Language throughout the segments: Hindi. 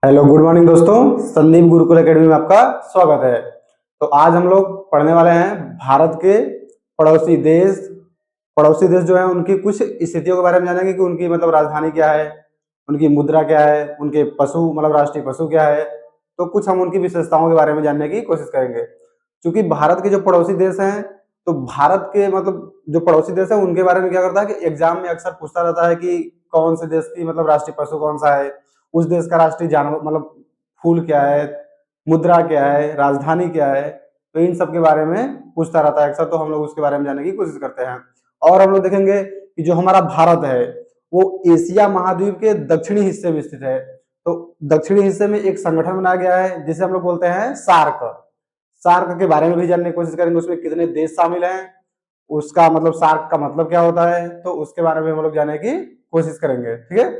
हेलो गुड मॉर्निंग दोस्तों। संदीप गुरुकुल एकेडमी में आपका स्वागत है। तो आज हम लोग पढ़ने वाले हैं भारत के पड़ोसी देश। पड़ोसी देश जो है उनकी कुछ स्थितियों के बारे में जानेंगे कि उनकी मतलब राजधानी क्या है, उनकी मुद्रा क्या है, उनके पशु मतलब राष्ट्रीय पशु क्या है। तो कुछ हम उनकी विशेषताओं के बारे में जानने की कोशिश करेंगे। क्योंकि भारत के जो पड़ोसी देश हैं, तो भारत के मतलब जो पड़ोसी देश है उनके बारे में क्या करता है कि एग्जाम में अक्सर पूछता रहता है कि कौन से देश की मतलब राष्ट्रीय पशु कौन सा है, उस देश का राष्ट्रीय जानवर मतलब फूल क्या है, मुद्रा क्या है, राजधानी क्या है। तो इन सब के बारे में पूछता रहता है अक्सर, तो हम लोग उसके बारे में जानने की कोशिश करते हैं। और हम लोग देखेंगे कि जो हमारा भारत है वो एशिया महाद्वीप के दक्षिणी हिस्से में स्थित है। तो दक्षिणी हिस्से में एक संगठन बनाया गया है जिसे हम लोग बोलते हैं सार्क। सार्क के बारे में भी जानने की कोशिश करेंगे, उसमें कितने देश शामिल हैं, उसका मतलब सार्क का मतलब क्या होता है, तो उसके बारे में हम लोग जानने की कोशिश करेंगे। ठीक है,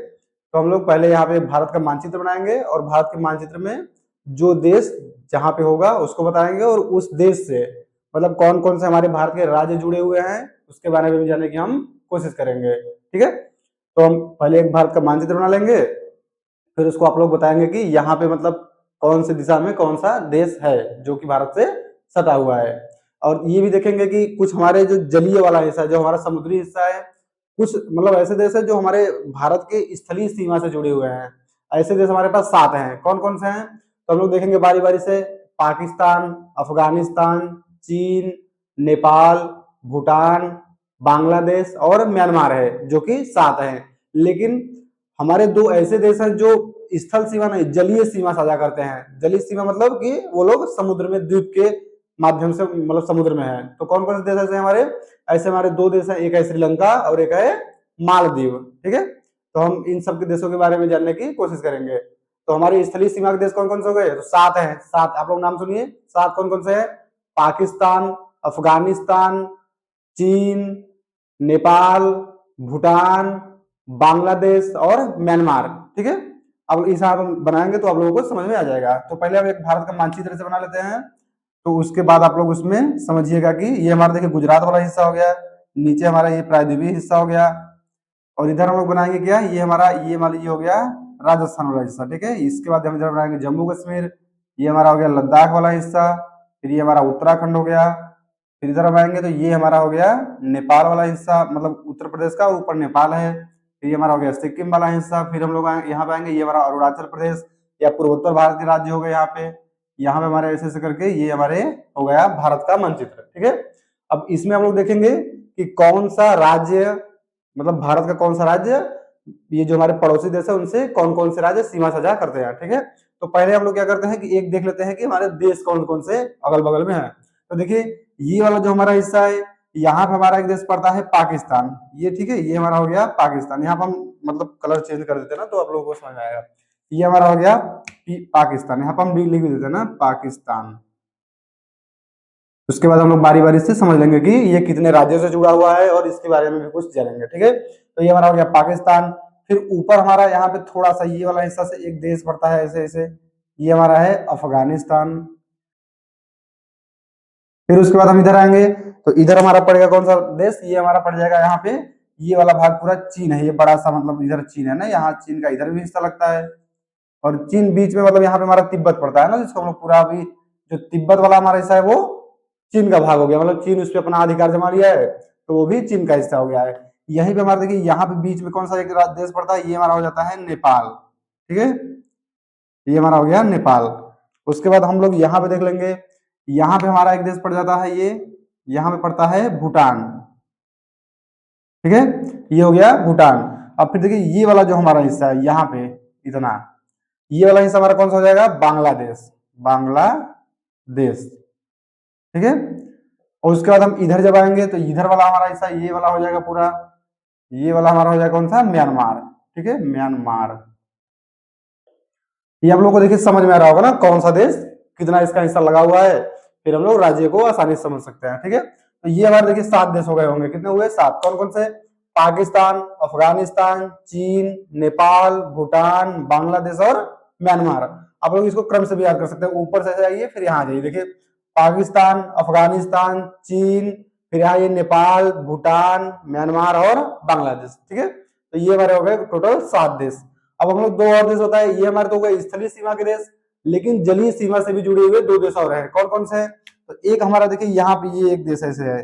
तो हम लोग पहले यहाँ पे भारत का मानचित्र बनाएंगे और भारत के मानचित्र में जो देश जहाँ पे होगा उसको बताएंगे, और उस देश से मतलब कौन कौन से हमारे भारत के राज्य जुड़े हुए हैं उसके बारे में भी जानने की हम कोशिश करेंगे। ठीक है, तो हम पहले एक भारत का मानचित्र बना लेंगे, फिर उसको आप लोग बताएंगे कि यहाँ पे मतलब कौन सी दिशा में कौन सा देश है जो कि भारत से सटा हुआ है। और ये भी देखेंगे कि कुछ हमारे जो जलीय वाला हिस्सा है, जो हमारा समुद्री हिस्सा है, कुछ मतलब ऐसे देश है जो हमारे भारत के स्थलीय सीमा से जुड़े हुए हैं। ऐसे देश हमारे पास 7 हैं। कौन कौन से हैं तो हम लोग देखेंगे बारी बारी से। पाकिस्तान, अफगानिस्तान, चीन, नेपाल, भूटान, बांग्लादेश और म्यांमार है, जो कि 7 हैं। लेकिन हमारे दो ऐसे देश हैं जो स्थल सीमा नहीं, जलीय सीमा साझा करते हैं। जलीय सीमा मतलब कि वो लोग समुद्र में द्वीप के माध्यम से मतलब समुद्र में है। तो कौन कौन से देश ऐसे हमारे, ऐसे हमारे 2 देश हैं, एक है श्रीलंका और एक है मालदीव। ठीक है, तो हम इन सब के देशों के बारे में जानने की कोशिश करेंगे। तो हमारी स्थलीय सीमा के देश कौन कौन से हो गए, तो 7 हैं। 7 आप लोग नाम सुनिए, 7 कौन कौन से हैं। पाकिस्तान, अफगानिस्तान, चीन, नेपाल, भूटान, बांग्लादेश और म्यांमार। ठीक है, अब इस हम बनाएंगे तो आप लोगों को समझ में आ जाएगा। तो पहले हम एक भारत का मानचित्र से बना लेते हैं, तो उसके बाद आप लोग उसमें समझिएगा कि ये हमारा देखिए गुजरात वाला हिस्सा हो गया, नीचे हमारा ये प्रायद्वीपीय हिस्सा हो गया, और इधर हम लोग बनाएंगे क्या, ये हमारा ये मान लीजिए हो गया राजस्थान वाला हिस्सा। ठीक है, इसके बाद हम इधर बनाएंगे जम्मू कश्मीर, ये हमारा हो गया लद्दाख वाला हिस्सा, फिर ये हमारा उत्तराखंड हो गया। फिर इधर हम आएंगे तो ये हमारा हो गया नेपाल वाला हिस्सा, मतलब उत्तर प्रदेश का ऊपर नेपाल है। फिर ये हमारा हो गया सिक्किम वाला हिस्सा। फिर हम लोग यहाँ पे आएंगे, ये हमारा अरुणाचल प्रदेश या पूर्वोत्तर भारत के राज्य हो गए यहाँ पे। यहाँ पे हमारे ऐसे ऐसे करके ये हमारे हो गया भारत का मानचित्र। ठीक है, अब इसमें हम लोग देखेंगे कि कौन सा राज्य मतलब भारत का कौन सा राज्य ये जो हमारे पड़ोसी देश है उनसे कौन कौन से राज्य सीमा साझा करते हैं। ठीक है, तो पहले हम लोग क्या करते हैं कि एक देख लेते हैं कि हमारे देश कौन कौन से अगल बगल में है। तो देखिए ये वाला जो हमारा हिस्सा है, यहाँ पे हमारा एक देश पड़ता है पाकिस्तान। ये ठीक है, ये हमारा हो गया पाकिस्तान। यहाँ पर हम मतलब कलर चेंज कर देते हैं ना, तो आप लोगों को समझ आएगा। ये हमारा हो गया पाकिस्तान, यहाँ पर हम लिख भी देते हैं ना पाकिस्तान। उसके बाद हम लोग बारी बारी से समझ लेंगे कि ये कितने राज्यों से जुड़ा हुआ है और इसके बारे में भी कुछ जानेंगे। ठीक है, तो ये हमारा हो गया पाकिस्तान। फिर ऊपर हमारा यहाँ पे थोड़ा सा ये वाला हिस्सा से एक देश पड़ता है ऐसे ऐसे, ये हमारा है अफगानिस्तान। फिर उसके बाद हम इधर आएंगे तो इधर हमारा पड़ेगा कौन सा देश, ये हमारा पड़ जाएगा यहाँ पे, ये वाला भाग पूरा चीन है। ये बड़ा सा मतलब इधर चीन है ना, यहाँ चीन का इधर भी हिस्सा लगता है। और चीन बीच में मतलब यहाँ पे हमारा तिब्बत पड़ता है ना, जिसको हम लोग पूरा अभी जो तिब्बत वाला हमारा हिस्सा है वो चीन का भाग हो गया, मतलब चीन उस पर अपना अधिकार जमा लिया है, तो वो भी चीन का हिस्सा हो गया है। यहीं पे हमारा देखिए यहाँ पे बीच में कौन सा एक देश पड़ता है, ये हमारा हो जाता है नेपाल। ठीक है, ये हमारा हो गया नेपाल। उसके बाद हम लोग यहाँ पे देख लेंगे, यहाँ पे हमारा एक देश पड़ जाता है, ये यहाँ पे पड़ता है भूटान। ठीक है, ये हो गया भूटान। अब फिर देखिए ये वाला जो हमारा हिस्सा है यहाँ पे इतना, ये वाला हिस्सा हमारा कौन सा हो जाएगा, बांग्लादेश। बांग्लादेश। ठीक है, और उसके बाद हम इधर जब आएंगे तो इधर वाला हमारा हिस्सा ये वाला हो जाएगा पूरा, ये वाला हमारा हो जाएगा कौन सा, म्यांमार। ठीक है, म्यांमार। ये हम लोग को देखिए समझ में आ रहा होगा ना कौन सा देश कितना इसका हिस्सा लगा हुआ है, फिर हम लोग राज्य को आसानी से समझ सकते हैं। ठीक है, तो ये हमारे देखिए 7 देश हो गए होंगे। कितने हुए, 7। कौन कौन से, पाकिस्तान, अफगानिस्तान, चीन, नेपाल, भूटान, बांग्लादेश और म्यांमार। आप लोग इसको क्रम से भी याद कर सकते हैं, ऊपर से जाइए फिर यहाँ जाइए। देखिए पाकिस्तान, अफगानिस्तान, चीन, फिर यहाँ ये नेपाल, भूटान, म्यांमार और बांग्लादेश। ठीक है, तो ये हमारे हो गए टोटल 7 देश। अब हम लोग दो और देश होता है, ये हमारे तो हो गए स्थलीय सीमा के देश, लेकिन जलीय सीमा से भी जुड़े हुए दो देश और हैं। कौन कौन से हैं? तो एक हमारा देखिए यहाँ पे ये एक देश ऐसे है,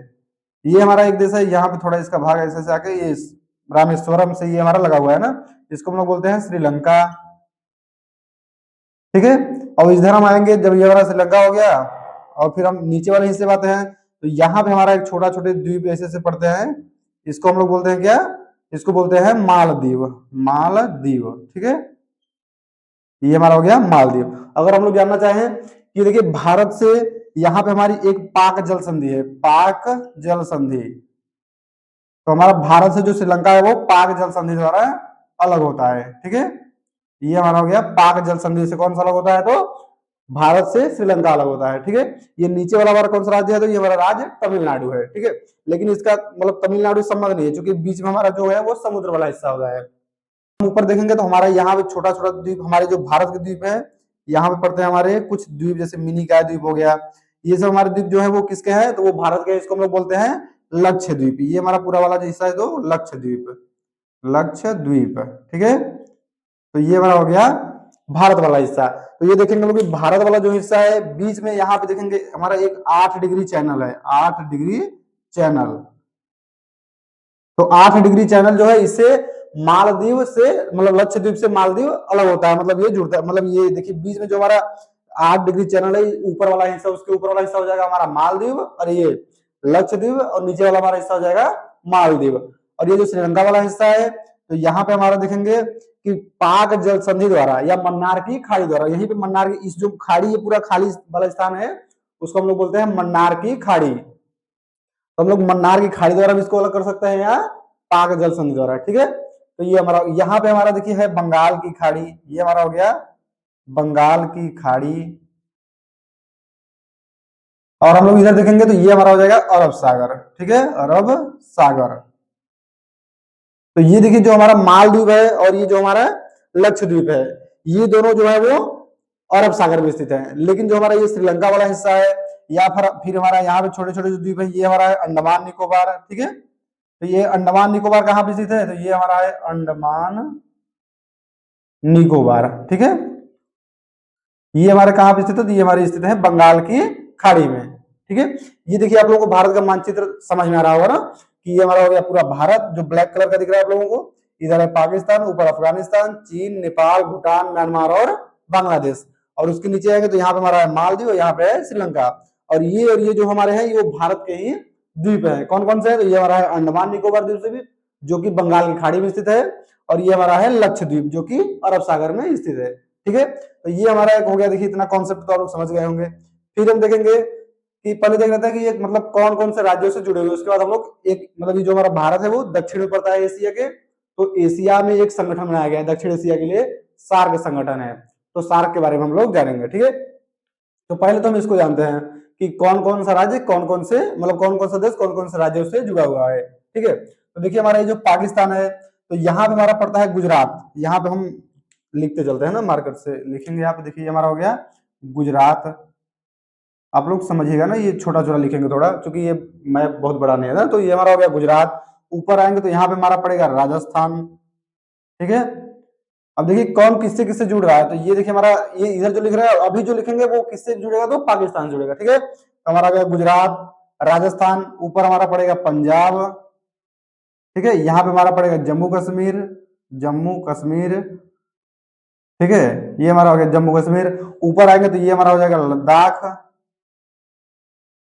ये हमारा एक देश है, यहाँ पे थोड़ा इसका भाग ऐसे से आके ये रामेश्वरम से ये हमारा लगा हुआ है ना, इसको हम लोग बोलते हैं श्रीलंका। ठीक है, और इधर हम आएंगे जब ये हमारा श्रीलंका हो गया, और फिर हम नीचे वाले हिस्से आते हैं, तो यहाँ पे हमारा एक छोटा छोटे द्वीप ऐसे से पड़ते हैं, इसको हम लोग बोलते हैं क्या? इसको बोलते हैं मालदीव। मालदीव, ठीक है, ये हमारा हो गया मालदीव। अगर हम लोग जानना चाहें कि देखिए भारत से यहाँ पे हमारी एक पाक जल संधि है, पाक जल संधि, तो हमारा भारत से जो श्रीलंका है वो पाक जल संधि द्वारा अलग होता है। ठीक है, ये हमारा हो गया पाक जल संधि से कौन सा अलग होता है? तो भारत से श्रीलंका अलग होता है। ठीक है, ये नीचे वाला हमारा कौन सा राज्य है? तो ये हमारा राज्य तमिलनाडु है। ठीक है, लेकिन इसका मतलब तमिलनाडु संबंध नहीं है, क्योंकि बीच में हमारा जो है वो समुद्र वाला हिस्सा होता है। हम ऊपर देखेंगे तो हमारा यहाँ पे छोटा छोटा द्वीप, हमारे जो भारत के द्वीप है यहाँ पे पड़ते हैं हमारे कुछ द्वीप, जैसे मिनी का द्वीप हो गया, ये सब हमारे द्वीप जो है वो किसके हैं? तो वो भारत के, इसको हम लोग बोलते हैं लक्षद्वीप। ये हमारा पूरा वाला जो हिस्सा है तो लक्षद्वीप, लक्षद्वीप। ठीक है, तो ये हमारा हो गया भारत वाला हिस्सा। तो ये देखेंगे लोग कि भारत वाला जो हिस्सा है बीच में यहाँ पे देखेंगे हमारा एक 8 डिग्री चैनल है, 8 डिग्री चैनल। तो 8 डिग्री चैनल जो है इससे मालदीव से मतलब लक्षद्वीप से मालदीव अलग होता है, मतलब ये जुड़ता है, मतलब ये देखिए बीच में जो हमारा 8 डिग्री चैनल है, ऊपर वाला हिस्सा, उसके ऊपर वाला हिस्सा हो जाएगा हमारा मालदीव, और ये लक्षद्वीप, और नीचे वाला हमारा हिस्सा हो जाएगा मालदीव। और ये जो श्रीलंका वाला हिस्सा है, तो यहाँ पे हमारा देखेंगे कि पाक जल संधि द्वारा या मन्नार की खाड़ी द्वारा, यहीं पे मन्नार की इस जो खाड़ी, ये पूरा खाली वाला स्थान है, उसको हम लोग बोलते हैं मन्नार की खाड़ी। तो हम लोग मन्नार की खाड़ी द्वारा भी इसको अलग कर सकते हैं या पाक जल संधि द्वारा। ठीक है, तो ये हमारा यहाँ पे हमारा देखिए है बंगाल की खाड़ी, ये हमारा हो गया बंगाल की खाड़ी। और हम लोग इधर देखेंगे तो ये हमारा हो जाएगा अरब सागर। ठीक है, अरब सागर। तो ये देखिए जो हमारा मालदीव है और ये जो हमारा लक्षद्वीप है, ये दोनों जो है वो अरब सागर में स्थित है। लेकिन जो हमारा ये श्रीलंका वाला हिस्सा है या फिर हमारा यहाँ पे छोटे छोटे जो द्वीप है, ये हमारा है अंडमान निकोबार। ठीक है, तो ये अंडमान निकोबार कहाँ पे स्थित है? तो ये हमारा है अंडमान निकोबार। ठीक है, ये हमारे कहाँ पे स्थित है? तो ये हमारी स्थित है बंगाल की खाड़ी में। ठीक है, ये देखिए आप लोगों को भारत का मानचित्र समझ में आ रहा होगा ना, कि ये हमारा हो गया पूरा भारत जो ब्लैक कलर का दिख रहा है आप लोगों को, इधर है पाकिस्तान, ऊपर अफगानिस्तान, चीन, नेपाल, भूटान, म्यांमार और बांग्लादेश, और उसके नीचे आएंगे तो यहाँ पे हमारा है मालदीव और यहाँ पे है श्रीलंका। और ये जो हमारे हैं ये भारत के ही द्वीप है। कौन कौन से है? तो ये हमारा है अंडमान निकोबार द्वीप द्वीप जो कि बंगाल की खाड़ी में स्थित है, और ये हमारा है लक्षद्वीप जो कि अरब सागर में स्थित है। ठीक है, तो ये हमारा एक हो गया, देखिए इतना कॉन्सेप्ट तो आप लोग समझ गए होंगे। फिर हम देखेंगे कि पहले देख रहे थे कि ये मतलब कौन कौन से राज्यों से जुड़े हुए, उसके बाद हम लोग एक मतलब ये जो हमारा भारत है वो दक्षिण में पड़ता है एशिया के, तो एशिया में एक संगठन बनाया गया है दक्षिण एशिया के लिए, सार्क संगठन है। तो सार्क के बारे में हम लोग जानेंगे। ठीक है, तो पहले तो हम इसको जानते हैं कि कौन कौन सा राज्य कौन कौन से मतलब कौन कौन सा देश कौन कौन से राज्यों से जुड़ा हुआ है। ठीक है, तो देखिए हमारा ये जो पाकिस्तान है, तो यहाँ पे हमारा पड़ता है गुजरात। यहाँ पे हम लिखते चलते हैं ना, मार्कर से लिखेंगे। यहाँ पे देखिए हमारा हो गया गुजरात। आप लोग समझिएगा ना, ये छोटा छोटा लिखेंगे थोड़ा, क्योंकि ये मैप बहुत बड़ा नहीं है ना। तो ये हमारा हो गया गुजरात। ऊपर आएंगे तो यहाँ पे हमारा पड़ेगा राजस्थान। ठीक है, अब देखिए कौन किससे किससे जुड़ रहा है, तो ये देखिए हमारा ये इधर जो लिख रहा है, अभी जो लिखेंगे वो किससे जुड़ेगा? तो पाकिस्तान से जुड़ेगा। ठीक है, तो हमारा गया गुजरात, राजस्थान, ऊपर हमारा पड़ेगा पंजाब। ठीक है, यहाँ पे हमारा पड़ेगा जम्मू कश्मीर, जम्मू कश्मीर। ठीक है, ये हमारा हो गया जम्मू कश्मीर। ऊपर आएंगे तो ये हमारा हो जाएगा लद्दाख।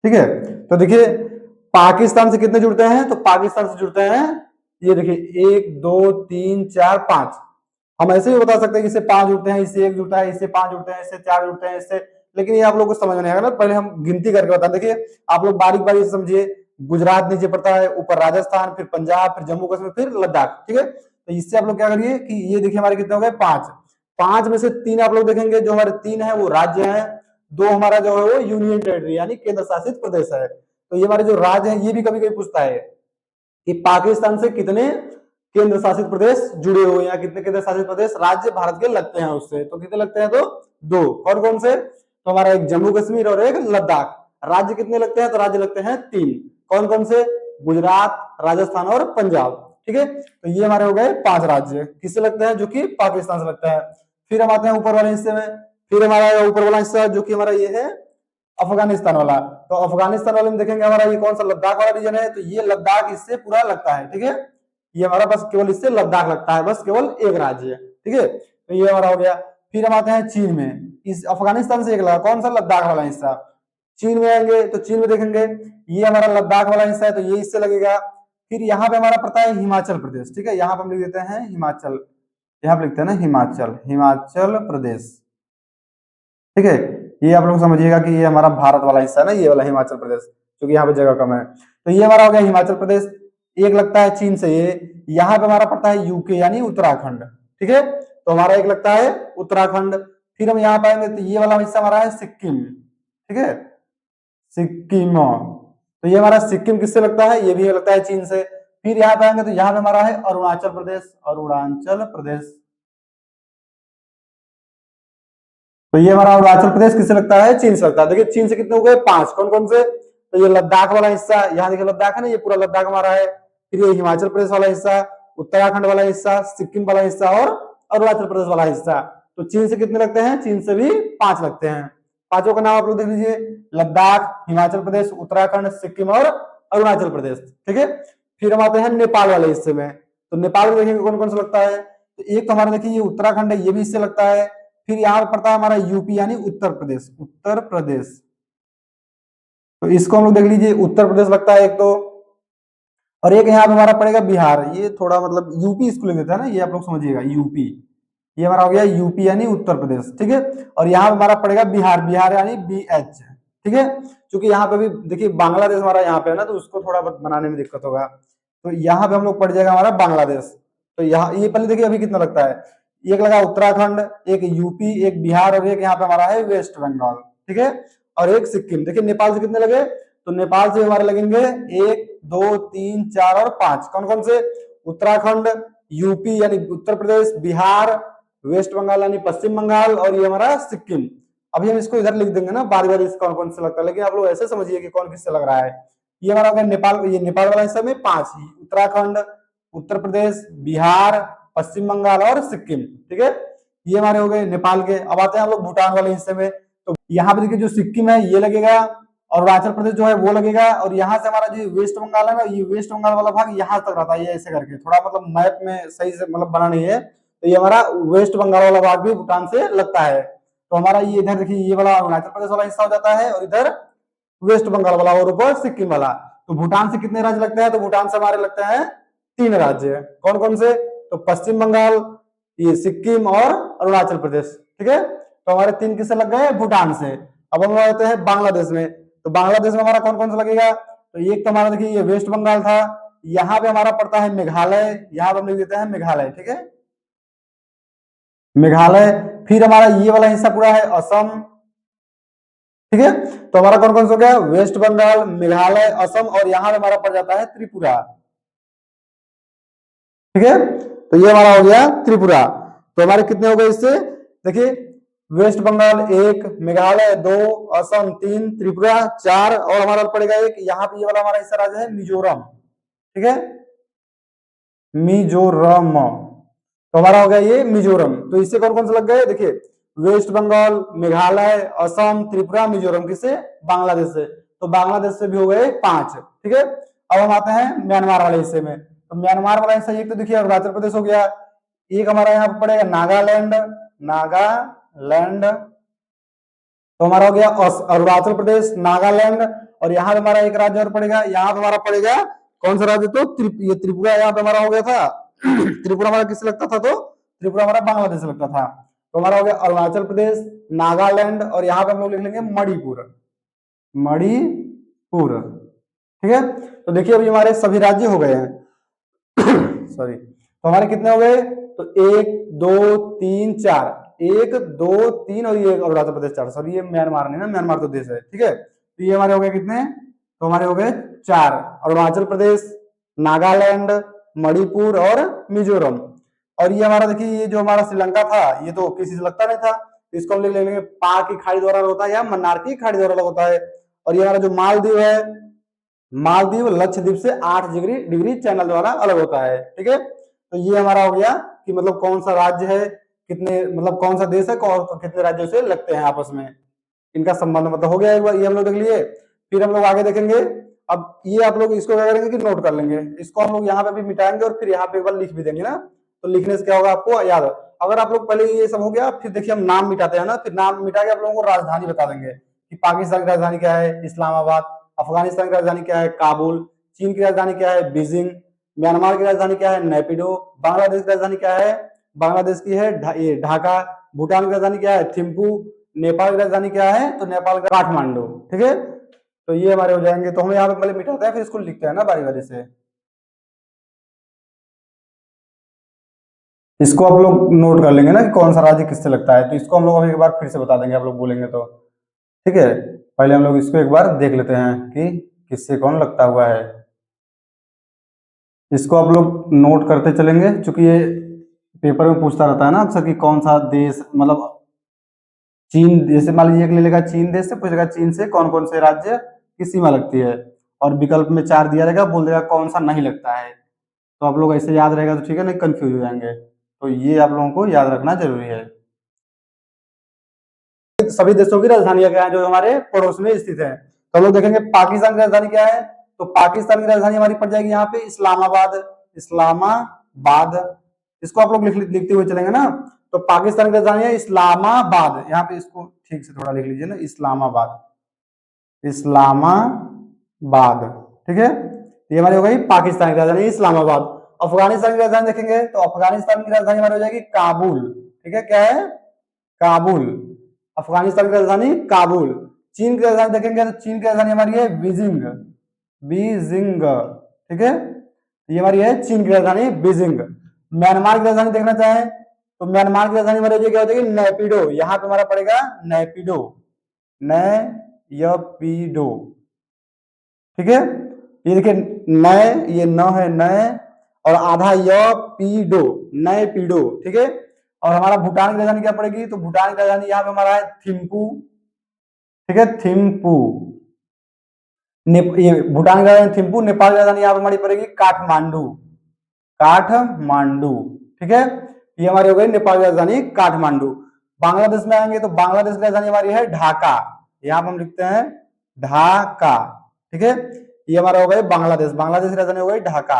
ठीक है, तो देखिए पाकिस्तान से कितने जुड़ते हैं? तो पाकिस्तान से जुड़ते हैं, ये देखिए 1 2 3 4 5। हम ऐसे भी बता सकते हैं कि इससे 5 जुड़ते हैं, इससे 1 जुड़ता है, इससे 5 जुड़ते हैं, इससे 4 जुड़ते हैं, इससे, लेकिन ये आप लोगों को समझ में नहीं आएगा ना, पहले हम गिनती करके बता। देखिए आप लोग बारीक बारीक से समझिए, गुजरात नीचे पड़ता है, ऊपर राजस्थान, फिर पंजाब, फिर जम्मू कश्मीर, फिर लद्दाख। ठीक है, तो इससे आप लोग क्या करिए कि ये देखिए हमारे कितने हो गए? 5। 5 में से 3 आप लोग देखेंगे, जो हमारे 3 है वो राज्य है, 2 हमारा जो है वो यूनियन टेरिटरी यानी केंद्र शासित प्रदेश है। तो ये हमारे जो राज्य है ये भी कभी कभी पूछता है कि पाकिस्तान से कितने केंद्र शासित प्रदेश जुड़े हुए हैं, कितने केंद्र शासित प्रदेश राज्य भारत के लगते हैं उससे, तो कितने लगते हैं? तो 2। कौन कौन से? तो हमारा एक जम्मू कश्मीर और एक लद्दाख। राज्य कितने लगते हैं? तो राज्य लगते हैं 3। कौन कौन से? गुजरात, राजस्थान और पंजाब। ठीक है। तो ये हमारे हो गए 5 राज्य, किससे लगते हैं, जो कि पाकिस्तान से लगता है। फिर हम आते हैं ऊपर वाले हिस्से में, फिर हमारा ऊपर वाला हिस्सा जो कि हमारा ये है अफगानिस्तान वाला। तो अफगानिस्तान वाले में देखेंगे हमारा ये कौन सा लद्दाख वाला रीजन है, तो ये लद्दाख इससे पूरा लगता है, ठीक है। ये हमारा बस केवल इससे लद्दाख लगता है, बस केवल एक राज्य है, ठीक है। तो ये हमारा हो गया। फिर हम आते हैं चीन में, इस अफगानिस्तान से एक लगा कौन सा, लद्दाख वाला हिस्सा। चीन में आएंगे तो चीन में देखेंगे ये हमारा लद्दाख वाला हिस्सा है, तो ये इससे लगेगा। फिर यहाँ पे हमारा पड़ता है हिमाचल प्रदेश, ठीक है। यहाँ पे हम लिख देते हैं हिमाचल, यहाँ पे लिखते हैं ना हिमाचल, हिमाचल प्रदेश, ठीक है। ये आप लोग समझिएगा कि ये हमारा भारत वाला हिस्सा है ना, ये वाला हिमाचल प्रदेश, क्योंकि यहाँ पे जगह कम है। तो ये हमारा हो गया हिमाचल प्रदेश, एक लगता है चीन से ये। यहाँ पे हमारा पड़ता है यूके यानी उत्तराखंड, ठीक है। तो हमारा एक लगता है उत्तराखंड। फिर हम यहाँ पाएंगे तो ये वाला हिस्सा हमारा है सिक्किम, ठीक है, सिक्किम। तो ये हमारा सिक्किम किससे लगता है, ये भी लगता है चीन से। फिर यहाँ पे आएंगे तो यहाँ पे हमारा है अरुणाचल प्रदेश, अरुणाचल प्रदेश। तो ये हमारा अरुणाचल प्रदेश किससे लगता है, चीन से लगता है। देखिए चीन से कितने हो गए, 5, कौन कौन से, तो ये लद्दाख वाला हिस्सा, यहाँ देखिए लद्दाख है ना, ये पूरा लद्दाख हमारा है। फिर ये हिमाचल प्रदेश वाला हिस्सा, उत्तराखंड वाला हिस्सा, सिक्किम वाला हिस्सा और अरुणाचल प्रदेश वाला हिस्सा। तो चीन से कितने लगते हैं, चीन से भी 5 लगते हैं। पांचों का नाम आप लोग देख लीजिए, लद्दाख, हिमाचल प्रदेश, उत्तराखंड, सिक्किम और अरुणाचल प्रदेश, ठीक है। फिर हम आते हैं नेपाल वाले हिस्से में, तो नेपाल में देखेंगे कौन कौन सा लगता है, तो एक तो हमारा देखिए ये उत्तराखंड है, ये भी इससे लगता है। फिर यहाँ पे पड़ता है हमारा यूपी यानी उत्तर प्रदेश, उत्तर प्रदेश। तो इसको हम लोग देख लीजिए, उत्तर प्रदेश लगता है एक तो, और एक यहाँ पे हमारा पड़ेगा बिहार, ये थोड़ा मतलब यूपी इसको लिख देता है ना, ये आप लोग समझिएगा यूपी, ये हमारा हो गया यूपी यानी उत्तर प्रदेश, ठीक है। और यहाँ पे हमारा पड़ेगा बिहार, बिहार यानी BH, ठीक है। क्योंकि यहाँ पे भी देखिए बांग्लादेश हमारा यहाँ पे है ना, तो उसको थोड़ा बनाने में दिक्कत होगा, तो यहाँ पे हम लोग पड़ जाएगा हमारा बांग्लादेश। तो यहाँ ये पहले देखिए अभी कितना लगता है, एक लगा उत्तराखंड, एक यूपी, एक बिहार और एक यहाँ पे हमारा है वेस्ट बंगाल, ठीक है, और एक सिक्किम। देखिए नेपाल से कितने लगे, तो नेपाल से हमारे लगेंगे 1 2 3 4 और 5, कौन कौन से, उत्तराखंड, यूपी यानी उत्तर प्रदेश, बिहार, वेस्ट बंगाल यानी पश्चिम बंगाल और ये हमारा सिक्किम। अभी हम इसको इधर लिख देंगे ना बारी बारी कौन कौन से लगता है, लेकिन आप लोग ऐसे समझिए कि कौन किससे लग रहा है। ये हमारा होगा नेपाल, ये नेपाल वाला हिस्सा में 5, उत्तराखंड, उत्तर प्रदेश, बिहार, पश्चिम बंगाल और सिक्किम, ठीक है। ये हमारे हो गए नेपाल के। अब आते हैं हम लोग भूटान वाले हिस्से में, तो यहाँ पे देखिए जो सिक्किम है ये लगेगा, और अरुणाचल प्रदेश जो है वो लगेगा, और यहाँ से हमारा जो वेस्ट बंगाल है ना, ये वेस्ट बंगाल वाला भाग यहाँ तक रहता है, ये ऐसे करके थोड़ा मतलब मैप में सही से मतलब बना नहीं है, तो ये हमारा वेस्ट बंगाल वाला भाग भी भूटान से लगता है। तो हमारा ये इधर देखिए ये वाला अरुणाचल प्रदेश वाला हिस्सा हो जाता है, और इधर वेस्ट बंगाल वाला और ऊपर सिक्किम वाला। तो भूटान से कितने राज्य लगते हैं, तो भूटान से हमारे लगते हैं 3 राज्य, कौन कौन से, तो पश्चिम बंगाल, ये सिक्किम और अरुणाचल प्रदेश, ठीक है। तो हमारे 3 किससे लग गए, भूटान से। अब हम आते हैं बांग्लादेश में, तो बांग्लादेश में हमारा कौन कौन सा लगेगा, तो एक तो हमारा देखिए ये वेस्ट बंगाल था, यहाँ पे हमारा पड़ता है मेघालय, यहाँ पे हम लिख देते हैं मेघालय, ठीक है, मेघालय। फिर हमारा ये वाला हिस्सा पूरा है असम, ठीक है। तो हमारा कौन कौन सा हो गया, वेस्ट बंगाल, मेघालय, असम, और यहाँ पे हमारा पड़ जाता है त्रिपुरा, ठीक है। तो ये हमारा हो गया त्रिपुरा। तो हमारे कितने हो गए इससे, देखिए वेस्ट बंगाल 1, मेघालय 2, असम 3, त्रिपुरा 4, और हमारा पड़ेगा एक यहाँ पे ये वाला हमारा हिस्सा राज्य है मिजोरम, ठीक है, मिजोरम। तो हमारा हो गया ये मिजोरम। तो इससे कौन कौन से लग गए, देखिए वेस्ट बंगाल, मेघालय, असम, त्रिपुरा, मिजोरम, किससे, बांग्लादेश से। तो बांग्लादेश से भी हो गए 5, ठीक है। अब हम आते हैं म्यांमार वाले हिस्से में, तो म्यांमार वाला हिस्सा एक तो देखिए अरुणाचल प्रदेश हो गया, एक हमारा यहाँ पे पड़ेगा नागालैंड, नागालैंड। तो हमारा हो गया अरुणाचल प्रदेश, नागालैंड, और यहाँ पे हमारा एक राज्य और पड़ेगा, यहाँ पे हमारा पड़ेगा कौन सा राज्य, तो ये त्रिपुरा यहाँ पे हमारा हो गया था त्रिपुरा हमारा किससे लगता था, तो त्रिपुरा हमारा बांग्लादेश से लगता था। तो हमारा हो गया अरुणाचल प्रदेश, नागालैंड, और यहाँ पे हम लोग लिख लेंगे मणिपुर, मणिपुर, ठीक है। तो देखिए अभी हमारे सभी राज्य हो गए हैं सॉरी। तो हमारे कितने हो गए, तो 1 2 3 4, 1 2 3 और ये अरुणाचल प्रदेश 4, सॉरी ये म्यांमार नहीं ना, म्यांमार तो देश है, ठीक है। तो ये हमारे हो गए कितने, तो हमारे हो गए 4, अरुणाचल प्रदेश, नागालैंड, मणिपुर और मिजोरम। और ये हमारा देखिए ये जो हमारा श्रीलंका था ये तो किसी से लगता नहीं था, इसको हम ले लेंगे पाक की खाड़ी द्वारा होता है या मन्नार की खाड़ी द्वारा होता है। और ये हमारा जो मालदीव है मालदीव लक्षद्वीप से 8 डिग्री चैनल द्वारा अलग होता है। ठीक है, तो ये हमारा हो गया कि मतलब कौन सा राज्य है, कितने मतलब कौन सा देश है, कौन कितने राज्यों से लगते हैं आपस में, इनका संबंध मतलब हो गया एक बार, ये हम लोग देख लिए। फिर हम लोग आगे देखेंगे। अब ये आप लोग इसको क्या करेंगे कि नोट कर लेंगे, इसको हम लोग यहाँ पे भी मिटाएंगे और फिर यहाँ पे एक बार लिख भी देंगे ना, तो लिखने से क्या होगा आपको याद। अगर आप लोग पहले ये सब हो गया, फिर देखिए हम नाम मिटाते हैं ना, फिर नाम मिटा के आप लोगों को राजधानी बता देंगे कि पाकिस्तान की राजधानी क्या है, इस्लामाबाद। अफगानिस्तान की राजधानी क्या है, काबुल। चीन की राजधानी क्या है, बीजिंग। म्यांमार की राजधानी क्या है, नेपिडो। बांग्लादेश की राजधानी क्या है, बांग्लादेश की है ढाका। भूटान की राजधानी क्या है, थिम्पू। नेपाल की राजधानी क्या है, तो नेपाल का काठमांडू। ठीक है, तो ये हमारे हो जाएंगे। तो हम यहाँ पे पहले मिटाते हैं फिर इसको लिखते हैं ना बारी बारी से। इसको आप लोग नोट कर लेंगे ना कि कौन सा राज्य किससे लगता है, तो इसको हम लोग एक बार फिर से बता देंगे, आप लोग बोलेंगे तो। ठीक है, पहले हम लोग इसको एक बार देख लेते हैं कि किससे कौन लगता हुआ है। इसको आप लोग नोट करते चलेंगे, क्योंकि ये पेपर में पूछता रहता है ना अक्सर कि कौन सा देश मतलब चीन, जैसे मान लीजिए ले लेगा चीन देश से, पूछेगा चीन से कौन कौन से राज्य की सीमा लगती है, और विकल्प में 4 दिया रहेगा, बोल देगा कौन सा नहीं लगता है। तो आप लोग ऐसे याद रहेगा तो ठीक है, नहीं कंफ्यूज हो जाएंगे। तो ये आप लोगों को याद रखना जरूरी है। सभी देशों की राजधानियां क्या है जो हमारे पड़ोस में स्थित है, तो हम लोग देखेंगे पाकिस्तान की राजधानी क्या है। तो पाकिस्तान की राजधानी हमारी पड़ जाएगी यहाँ पे इस्लामाबाद। इस्लामाबाद, इसको आप लोग लिखते हुए चलेंगे ना। तो पाकिस्तान की राजधानी है इस्लामाबाद, यहाँ पे इसको ठीक से थोड़ा लिख लीजिए ना, इस्लामाबाद। इस्लामाबाद, ठीक है, ये हमारी हो गई पाकिस्तान की राजधानी इस्लामाबाद। अफगानिस्तान की राजधानी देखेंगे तो अफगानिस्तान की राजधानी हमारी हो जाएगी काबुल। ठीक है, क्या है, काबुल। अफगानिस्तान की राजधानी काबुल। चीन की राजधानी देखेंगे तो चीन की राजधानी हमारी है बीजिंग। बीजिंग, ठीक है, ये हमारी है चीन की राजधानी बीजिंग। म्यांमार की राजधानी देखना चाहें तो म्यांमार की राजधानी हमारी क्या हो जाएगी, नेपिडो। यहाँ पे हमारा पड़ेगा नेपिडो, नयपीडो। ठीक है, ये देखिए नय, ये न है नय, और आधा य पीडो, नय पीडो। ठीक है, और हमारा भूटान की राजधानी क्या पड़ेगी, तो भूटान की राजधानी यहाँ पे हमारा है थिम्पू। ठीक है, थिम्पू। ये भूटान की राजधानी थिम्पू। नेपाल की राजधानी यहाँ पे हमारी पड़ेगी काठमांडू। काठमांडू, ठीक है, ये हमारी हो गई नेपाल की राजधानी काठमांडू। बांग्लादेश में आएंगे तो बांग्लादेश की राजधानी हमारी है ढाका। यहाँ पर हम लिखते हैं ढाका। ठीक है, ये हमारा हो गया बांग्लादेश, बांग्लादेश की राजधानी हो गई ढाका।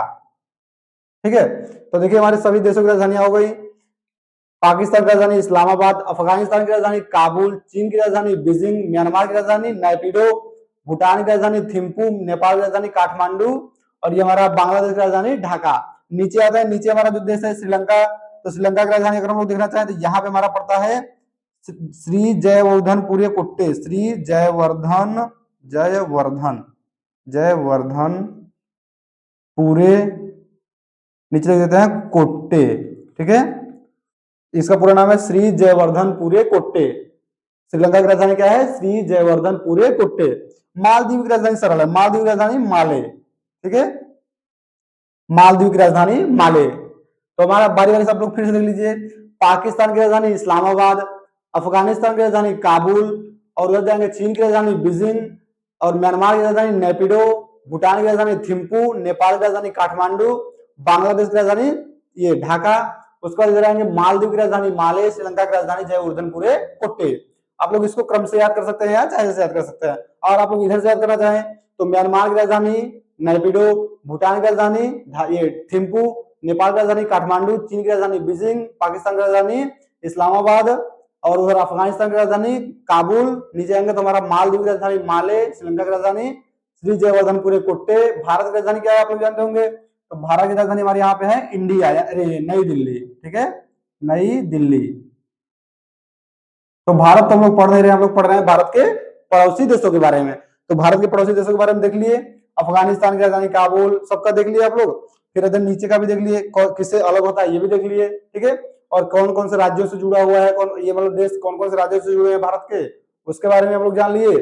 ठीक है, तो देखिए हमारे सभी देशों की राजधानियां हो गई। पाकिस्तान की राजधानी इस्लामाबाद, अफगानिस्तान की राजधानी काबुल, चीन की राजधानी बीजिंग, म्यांमार की राजधानी नैपिडो, भूटान की राजधानी थिम्पू, नेपाल की राजधानी काठमांडू, और ये हमारा बांग्लादेश की राजधानी ढाका। नीचे आता है, नीचे हमारा जो देश है श्रीलंका। तो श्रीलंका की राजधानी अगर हम लोग देखना चाहें तो यहाँ पे हमारा पड़ता है श्री जयवर्धन पूरे कुट्टे। श्री जयवर्धन, जयवर्धन, जयवर्धन पूरे, नीचे लिख देते हैं कोट्टे। ठीक है, इसका पूरा नाम है श्री जयवर्धन पूरे कोट्टे। श्रीलंका की राजधानी क्या है, श्री जयवर्धन पूरे कोट्टे। मालदीव की राजधानी सरल है, मालदीव की राजधानी माले। ठीक है, मालदीव की राजधानी माले। तो हमारा बारी बारी सब लोग फिर से देख लीजिए। पाकिस्तान की राजधानी इस्लामाबाद, अफगानिस्तान की राजधानी काबुल, और उधर जाएंगे चीन की राजधानी बीजिंग, और म्यांमार की राजधानी नेपिडो, भूटान की राजधानी थिम्पू, नेपाल की राजधानी काठमांडू, बांग्लादेश की राजधानी ये ढाका। उसके बाद इधर आएंगे मालदीव की राजधानी माले, श्रीलंका की राजधानी जयवर्धनपुरे कोट्टे। आप लोग इसको क्रम से याद कर सकते हैं या चाहे से याद कर सकते हैं। और आप लोग इधर से याद करना चाहें तो म्यांमार की राजधानी नेपिडो, भूटान की राजधानी ये थिम्पू, नेपाल की राजधानी काठमांडू, चीन की राजधानी बीजिंग, पाकिस्तान की राजधानी इस्लामाबाद, और उधर अफगानिस्तान की राजधानी काबुल। नीचे आएंगे तो हमारा मालदीव की राजधानी माले, श्रीलंका की राजधानी श्री जयवर्धनपुरे कोट्टे। भारत की राजधानी क्या है आप लोग जानते होंगे, तो भारत की राजधानी हमारे यहाँ पे है इंडिया, अरे नई दिल्ली। ठीक है, नई दिल्ली। तो भारत तो हम लोग पढ़ नहीं रहे, हम लोग पढ़ रहे हैं भारत के पड़ोसी देशों के बारे में। तो भारत के पड़ोसी देशों के बारे में देख लिए, अफगानिस्तान की राजधानी काबुल, सबका देख लिया आप लोग। फिर इधर नीचे का भी देख लिए, किससे अलग होता है ये भी देख लिए। ठीक है, और कौन कौन से राज्यों से जुड़ा हुआ है, कौन ये मतलब देश कौन कौन से राज्यों से जुड़े हैं भारत के, उसके बारे में हम लोग जान लिए।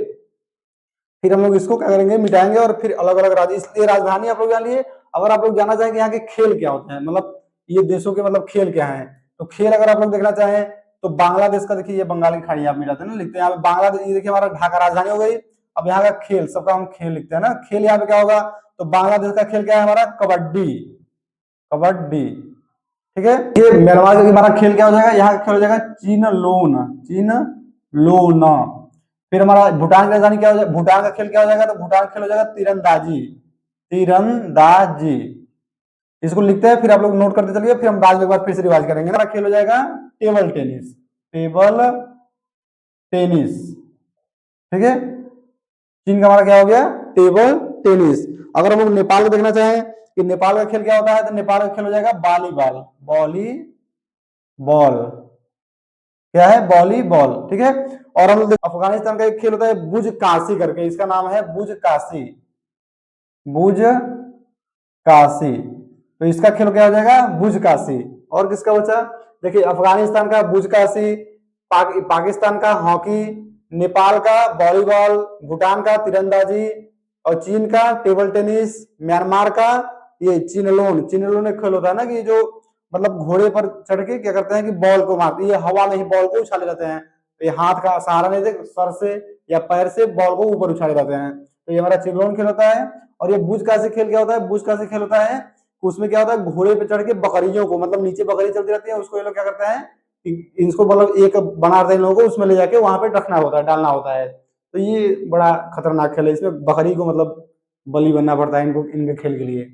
फिर हम लोग इसको क्या करेंगे, मिटाएंगे, और फिर अलग अलग राज्य, इसलिए राजधानी आप लोग जान लिए। अगर आप लोग जानना चाहेंगे यहाँ के खेल क्या होते हैं, मतलब ये देशों के मतलब खेल क्या है, तो खेल अगर आप लोग देखना चाहें तो बांग्लादेश का देखिए, ये बंगाल की खाड़ी आप मिलाते हैं ना, लिखते हैं यहाँ पे बांग्लादेश। ये देखिए हमारा ढाका राजधानी हो गई। अब यहाँ का खेल, सबका हम खेल लिखते हैं ना, खेल यहाँ पे क्या होगा, तो बांग्लादेश का खेल क्या है हमारा, कबड्डी, कबड्डी, ठीक है। ये म्यांमार का हमारा खेल क्या हो जाएगा, यहाँ का खेल हो जाएगा चीन लोन, चीन लोन। फिर हमारा भूटान की राजधानी क्या हो जाएगा, भूटान का खेल क्या हो जाएगा, तो भूटान का खेल हो जाएगा तीरंदाजी, तीरंदाजी, इसको लिखते हैं, फिर आप लोग नोट करते चलिए, फिर हम बाद में एक बार फिर से रिवाइज करेंगे। हमारा खेल हो जाएगा टेबल टेनिस, टेबल टेनिस, ठीक है। चीन का हमारा क्या हो गया, टेबल टेनिस। अगर हम लोग नेपाल को देखना चाहें कि नेपाल का खेल क्या होता है, तो नेपाल का खेल हो जाएगा वॉलीबॉल, वॉलीबॉल, क्या है, वॉलीबॉल, ठीक है। और हम लोग अफगानिस्तान का एक खेल होता है बुज काशी करके, इसका नाम है बुज काशी, बुज काशी, तो इसका खेल क्या हो जाएगा, बुज काशी। और किसका बचा, देखिए अफगानिस्तान का बुज काशी, पाकिस्तान का हॉकी, नेपाल का वॉलीबॉल, भूटान का तीरंदाजी, और चीन का टेबल टेनिस, म्यांमार का ये चिनलोन, चिनलोन एक खेल होता है ना कि जो मतलब घोड़े पर चढ़ के क्या करते हैं कि बॉल को मारते हैं, ये हवा में ही बॉल को उछाले जाते हैं, तो ये हाथ का सहारा नहीं देते, सर से या पैर से बॉल को ऊपर उछाले जाते हैं, तो ये हमारा चिनलोन खेल होता है। और ये बुज काशी खेल क्या होता है, बुज काशी खेल होता है उसमें क्या होता है, घोड़े पे चढ़ के बकरियों को, मतलब नीचे बकरी चलती रहती है, उसको ये लोग क्या करते हैं कि इनको मतलब एक बनाते हैं, लोगों को उसमें ले जाके वहां पे रखना होता है, डालना होता है, तो ये बड़ा खतरनाक खेल है, इसमें बकरी को मतलब बलि बनना पड़ता है इनको, इनके खेल के लिए,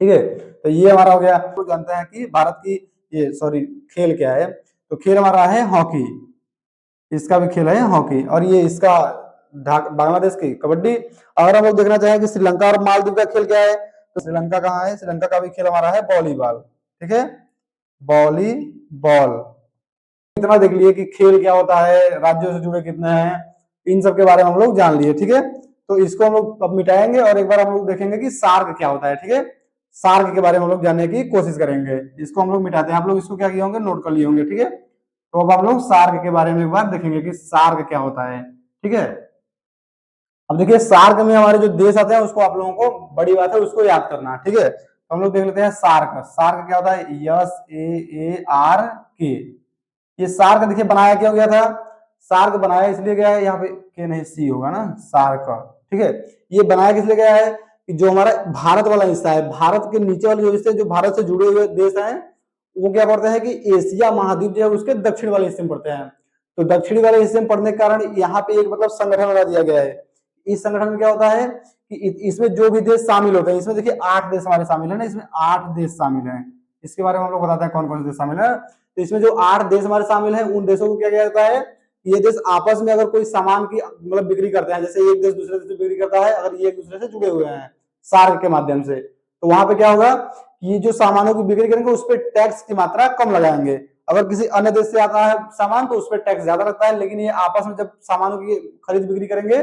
ठीक है। तो ये हमारा हो गया, तो जानते हैं कि भारत की ये सॉरी खेल क्या है, तो खेल हमारा है हॉकी, इसका भी खेल है हॉकी, और ये इसका बांग्लादेश की कबड्डी। अगर हम लोग देखना चाहें कि श्रीलंका और मालदीव का खेल क्या है, तो श्रीलंका कहाँ है, श्रीलंका का भी खेल हमारा है वॉलीबॉल, ठीक है, वॉलीबॉल। इतना देख लिए कि खेल क्या होता है, राज्यों से जुड़े कितने हैं, इन सब के बारे में हम लोग जान लिए, ठीक है। तो इसको हम लोग अब मिटाएंगे और एक बार हम लोग देखेंगे कि सार्क क्या होता है, ठीक है, सार्क के बारे में हम लोग जानने की कोशिश करेंगे। इसको हम लोग मिटाते हैं, आप लोग इसको क्या किए होंगे, नोट कर लिए होंगे, ठीक है। तो अब हम लोग सार्क के बारे में एक बार देखेंगे कि सार्क क्या होता है, ठीक है। अब देखिए सार्क में हमारे जो देश आते हैं उसको आप लोगों को बड़ी बात है उसको याद करना, ठीक है। तो हम लोग देख लेते हैं सार्क, सार्क क्या होता है, SAARK, ये सार्क देखिए बनाया क्यों गया था, सार्क बनाया इसलिए गया है, यहाँ पे के नहीं सी होगा ना, सार्क, ठीक है। ये बनाया किस लिए गया है कि जो हमारा भारत वाला हिस्सा है, भारत के नीचे वाले जो हिस्से जो भारत से जुड़े हुए देश हैं, वो क्या पड़ते हैं कि एशिया महाद्वीप जो है उसके दक्षिण वाले हिस्से में पड़ते हैं, तो दक्षिणी वाले हिस्से में पड़ने के कारण यहाँ पे एक मतलब संगठन बना दिया गया है। इस संगठन में क्या होता है कि इसमें जो भी देश शामिल होते हैं, इसमें देखिए 8 देश हमारे शामिल है ना, इसमें 8 देश शामिल हैं, इसके बारे में हम लोग बताते हैं कौन कौन से देश शामिल है। तो इसमें जो 8 देश हमारे शामिल हैं, उन देशों को क्या किया जाता है, ये देश आपस में अगर कोई सामान की मतलब बिक्री करते हैं, जैसे एक देश दूसरे देश से बिक्री करता है, अगर ये एक दूसरे से जुड़े हुए हैं सार्क के माध्यम से, तो वहां पे क्या होगा कि ये जो सामानों की बिक्री करेंगे उस पर टैक्स की मात्रा कम लगाएंगे। अगर किसी अन्य देश से आता है सामान तो उस पर टैक्स ज्यादा लगता है, लेकिन ये आपस में जब सामानों की खरीद बिक्री करेंगे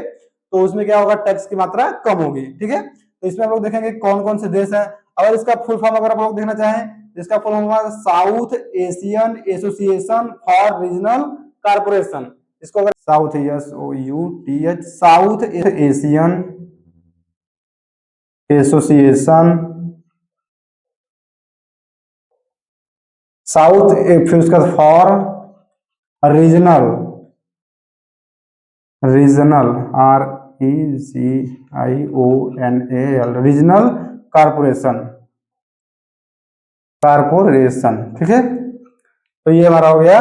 तो उसमें क्या होगा, टैक्स की मात्रा कम होगी, ठीक है। तो इसमें हम लोग देखेंगे कौन कौन से देश हैं। अगर इसका फुल फॉर्म अगर आप लोग देखना चाहें, इसका full form south Asian association for regional corporation, इसको अगर south SOUTH south Asian association, south फिर उसका for regional, regional REGIONAL regional corporation, corporation, ठीक है। तो ये हमारा हो गया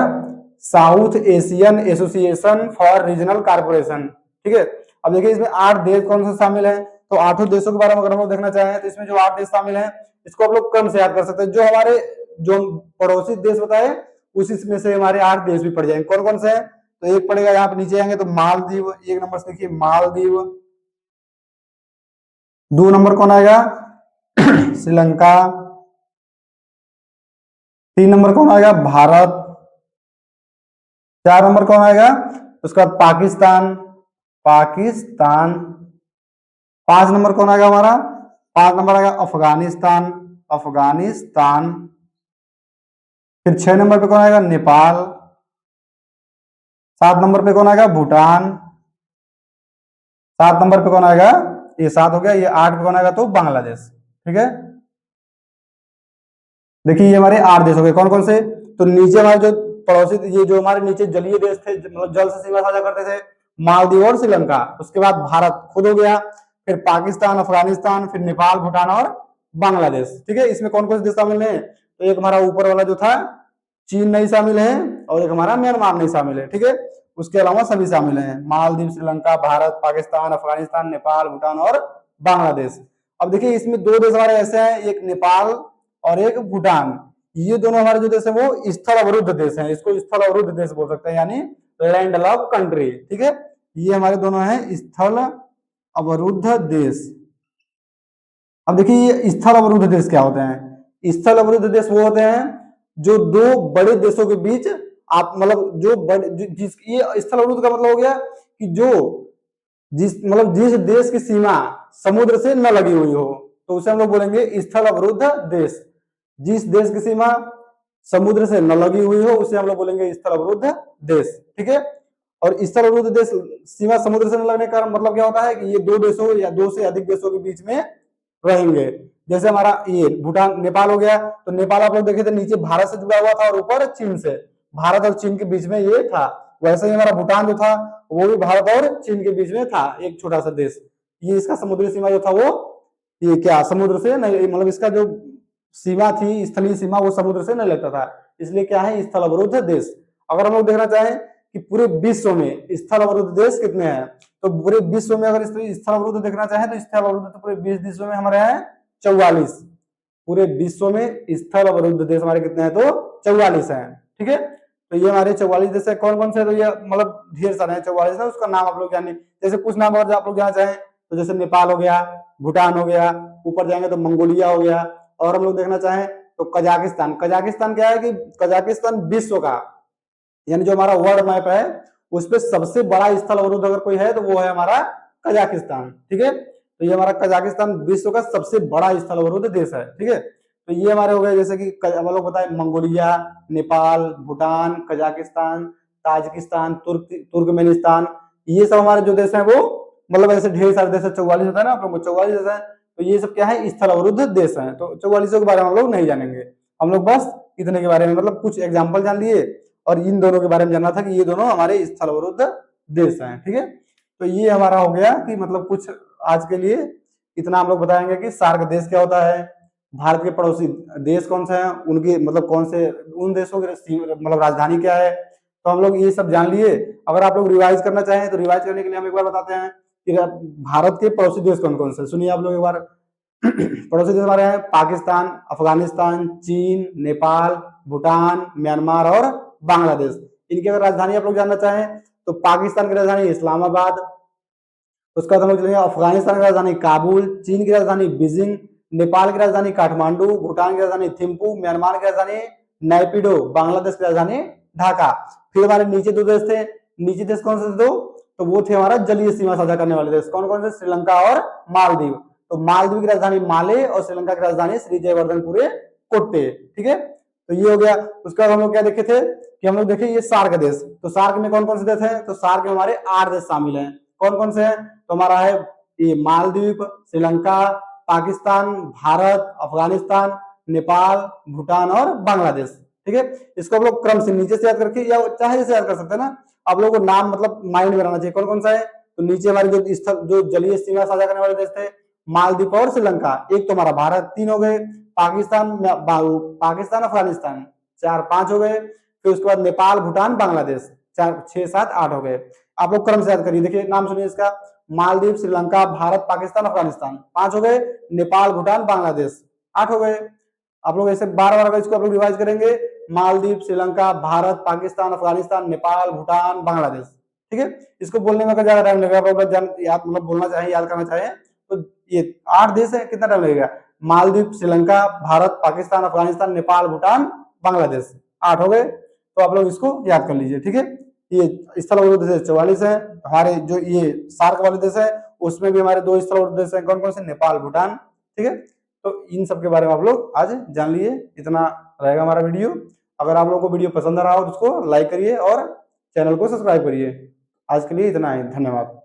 south Asian association for regional corporation, ठीक है। अब देखिए इसमें 8 देश कौन से शामिल हैं, तो 8 देशों के बारे में अगर हम लोग देखना चाहें तो इसमें जो 8 देश शामिल हैं इसको आप लोग क्रम से याद कर सकते हैं, जो हमारे जो पड़ोसी देश बताए उसी में से हमारे 8 देश भी पड़ जाएंगे, कौन कौन से हैं, तो एक पड़ेगा यहाँ पे नीचे आएंगे तो मालदीव, एक नंबर से देखिए मालदीव, 2 नंबर कौन आएगा श्रीलंका, 3 नंबर कौन आएगा भारत, 4 नंबर कौन आएगा, उसका बाद पाकिस्तान, पाकिस्तान, 5 नंबर कौन आएगा हमारा, 5 नंबर आएगा अफगानिस्तान, अफगानिस्तान, फिर 6 नंबर पे कौन आएगा नेपाल, 7 नंबर पे कौन आएगा भूटान, 7 नंबर पे कौन आएगा, ये 7 हो गया, ये 8 पे कौन आएगा तो बांग्लादेश, ठीक है। देखिए ये हमारे 8 देश हो गए, कौन कौन से, तो नीचे हमारे जो पड़ोसी ये जो हमारे नीचे जलीय देश थे मतलब जल से सीमा साझा करते थे मालदीव और श्रीलंका। उसके बाद भारत खुद हो गया, फिर पाकिस्तान, अफगानिस्तान, फिर नेपाल, भूटान और बांग्लादेश। ठीक है, इसमें कौन कौन से देश शामिल है? तो एक हमारा ऊपर वाला जो था चीन नहीं शामिल है, और एक हमारा म्यांमार नहीं शामिल है। ठीक है, उसके अलावा सभी शामिल हैं, मालदीव, श्रीलंका, भारत, पाकिस्तान, अफगानिस्तान, नेपाल, भूटान और बांग्लादेश। अब देखिए इसमें दो देश हमारे ऐसे हैं, एक नेपाल और एक भूटान। ये दोनों हमारे जो देश है वो स्थल अवरुद्ध देश हैं, इसको स्थल अवरुद्ध देश बोल सकते हैं, यानी लैंड लॉक कंट्री। ठीक है, ये हमारे दोनों हैं स्थल अवरुद्ध देश। अब देखिए ये स्थल अवरुद्ध देश क्या होते हैं? स्थल अवरुद्ध देश वो होते हैं जो दो बड़े देशों के बीच आप मतलब जो बड़े जिस ये स्थल अवरुद्ध का मतलब हो गया कि जो जिस देश की सीमा समुद्र से न लगी हुई हो, तो उसे हम लोग बोलेंगे स्थल अवरुद्ध देश। जिस देश की सीमा समुद्र से न लगी हुई हो उसे हम लोग बोलेंगे स्थल अवरुद्ध देश। ठीक है, और स्थल अवरुद्ध देश सीमा समुद्र से न लगने का मतलब क्या होता है कि ये दो देशों या दो से अधिक देशों के बीच में रहेंगे। जैसे हमारा ये भूटान नेपाल हो गया, तो नेपाल आप लोग देखे थे नीचे भारत से जुड़ा हुआ था और ऊपर चीन से, भारत और चीन के बीच में ये था। वैसे ही हमारा भूटान जो था वो भी भारत और चीन के बीच में था, एक छोटा सा देश। ये इसका समुद्री सीमा जो था वो ये क्या समुद्र से नहीं, मतलब इसका जो सीमा थी स्थलीय सीमा वो समुद्र से नहीं लगता था, इसलिए क्या है स्थल अवरुद्ध देश। अगर हम लोग देखना चाहें कि पूरे विश्व में स्थल अवरुद्ध देश कितने हैं, तो पूरे विश्व में अगर स्थल अवरुद्ध देखना चाहें तो स्थल अवरुद्ध तो पूरे विश्व में हमारे हैं 44। पूरे विश्व में स्थल अवरुद्ध देश हमारे कितने हैं? तो 44 हैं। ठीक है, तो ये हमारे 44 देश है। कौन कौन से? तो ये मतलब ढेर सारे हैं, 44 है, उसका नाम आप लोग जानिए। जैसे कुछ नाम और आप लोग जाना चाहें तो जैसे नेपाल हो गया, भूटान हो गया, ऊपर जाएंगे तो मंगोलिया हो गया, और हम लोग देखना चाहें तो कजाकिस्तान। कजाकिस्तान क्या है कि कजाकिस्तान विश्व का यानी जो हमारा वर्ल्ड मैप है उस पर सबसे बड़ा स्थल अवरुद्ध अगर कोई है तो वो है हमारा कजाकिस्तान। ठीक है, तो ये हमारा कजाकिस्तान विश्व का सबसे बड़ा स्थल अवरुद्ध देश है। ठीक है, तो ये हमारे हो गए जैसे कि हम लोग बताए Mongolia, Nepal, Bhutan, Kazakhstan, Tajikistan, Turkmenistan, ये सब हमारे जो देश है वो मतलब ऐसे ढेर सारे देश है, 44 होता है ना आप लोग को, 44 देश है। तो ये सब क्या है? स्थल अवरुद्ध देश है। तो 44 के बारे में हम लोग नहीं जानेंगे, हम लोग बस इतने के बारे में मतलब कुछ एग्जाम्पल जान लिए, और इन दोनों के बारे में जानना था कि ये दोनों हमारे स्थल अवरुद्ध देश हैं। ठीक है, तो ये हमारा हो गया कि मतलब कुछ आज के लिए इतना हम लोग बताएंगे कि सार्क देश क्या होता है, भारत के पड़ोसी देश कौन से हैं, उनकी मतलब कौन से उन देशों की मतलब राजधानी क्या है। तो हम लोग ये सब जान लिए। अगर आप लोग रिवाइज करना चाहें तो रिवाइज करने के लिए हम एक बार बताते हैं कि भारत के पड़ोसी देश कौन कौन से, सुनिए आप लोग एक बार। पड़ोसी देश हमारे हैं पाकिस्तान, अफगानिस्तान, चीन, नेपाल, भूटान, म्यांमार और बांग्लादेश। इनकी अगर राजधानी आप लोग जानना चाहें तो पाकिस्तान की राजधानी इस्लामाबाद, उसके बाद हम लोग चलेंगे अफगानिस्तान की राजधानी काबुल, चीन की राजधानी बीजिंग, नेपाल की राजधानी काठमांडू, भूटान की राजधानी थिम्पू, म्यांमार की राजधानी नैपिडो, बांग्लादेश की राजधानी ढाका। फिर हमारे नीचे दो देश थे, नीचे देश कौन से दो? तो वो थे हमारा जलीय सीमा साझा करने वाले देश। कौन कौन से? श्रीलंका और मालदीव। तो मालदीव की राजधानी माले और श्रीलंका की राजधानी श्री जयवर्धनपुरे कोट्टे। ठीक है, तो ये हो गया। उसके बाद हम लोग क्या देखे थे कि हम लोग देखे ये सार्क देश। तो सार्क में कौन कौन से देश हैं? तो सार्क में हमारे 8 देश शामिल हैं। कौन कौन से हैं? तो हमारा है ये मालदीव, श्रीलंका, पाकिस्तान, भारत, अफगानिस्तान, नेपाल, भूटान और बांग्लादेश। ठीक है, इसको आप लोग क्रम से नीचे से याद करके या चाहे जैसे याद कर सकते हैं ना, आप लोगों को नाम मतलब माइंड में रहना चाहिए कौन कौन सा है। तो नीचे हमारे जो स्थल जो जलीय सीमा साझा करने वाले देश थे मालदीव और श्रीलंका, एक तो हमारा भारत, 3 हो गए, पाकिस्तान अफगानिस्तान 4 5 हो गए, फिर उसके बाद नेपाल, भूटान, बांग्लादेश 4 6 7 8 हो गए। आप लोग क्रम से याद करिए। देखिए नाम सुनिए इसका, मालदीव, श्रीलंका, भारत, पाकिस्तान, अफगानिस्तान 5 हो गए, नेपाल, भूटान, बांग्लादेश 8 हो गए। आप लोग ऐसे बार बार इसको आप लोग रिवाइज करेंगे, मालदीव, श्रीलंका, भारत, पाकिस्तान, अफगानिस्तान, नेपाल, भूटान, बांग्लादेश। ठीक है, इसको बोलने में ज्यादा टाइम लगेगा, आप लोग याद मतलब बोलना चाहे याद करना चाहे तो ये 8 देश है, कितना टाइम लगेगा? मालदीव, श्रीलंका, भारत, पाकिस्तान, अफगानिस्तान, नेपाल, भूटान, बांग्लादेश 8 हो गए। तो आप लोग इसको याद कर लीजिए। ठीक है, ये स्थल अवरुद्ध देश 44 है। हमारे जो ये सार्क वाले देश है उसमें भी हमारे 2 स्थल अवरुद्ध देश है, कौन कौन से? नेपाल, भूटान। ठीक है, तो इन सब के बारे में आप लोग आज जान लिए। इतना रहेगा हमारा वीडियो। अगर आप लोगों को वीडियो पसंद आ रहा हो तो उसको लाइक करिए और चैनल को सब्सक्राइब करिए। आज के लिए इतना ही, धन्यवाद।